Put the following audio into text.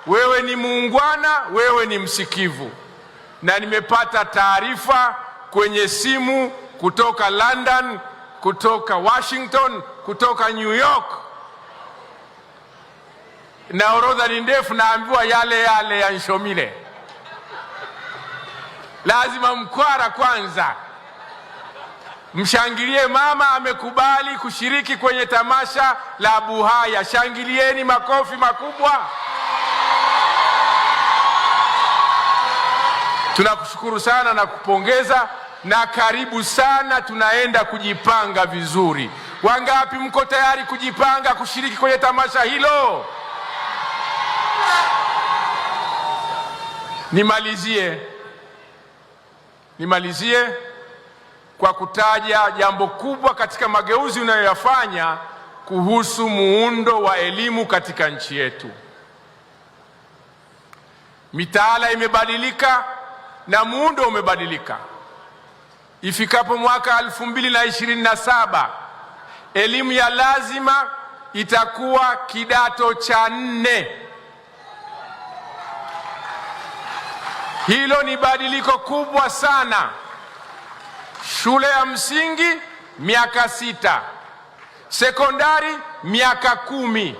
Wewe ni muungwana, wewe ni msikivu. Na nimepata taarifa kwenye simu kutoka London, kutoka Washington, kutoka New York. Na orodha ni ndefu, naambiwa yale yale ya Nshomile. Lazima Mkwara kwanza mshangilie mama amekubali kushiriki kwenye tamasha la Buhaya. Shangilieni, makofi makubwa. Tunakushukuru sana na kupongeza, na karibu sana. Tunaenda kujipanga vizuri. Wangapi mko tayari kujipanga kushiriki kwenye tamasha hilo? Nimalizie kwa kutaja jambo kubwa katika mageuzi unayoyafanya kuhusu muundo wa elimu katika nchi yetu. Mitaala imebadilika na muundo umebadilika. Ifikapo mwaka 2027, elimu ya lazima itakuwa kidato cha 4. Hilo ni badiliko kubwa sana. Shule ya msingi miaka 6, sekondari miaka 10.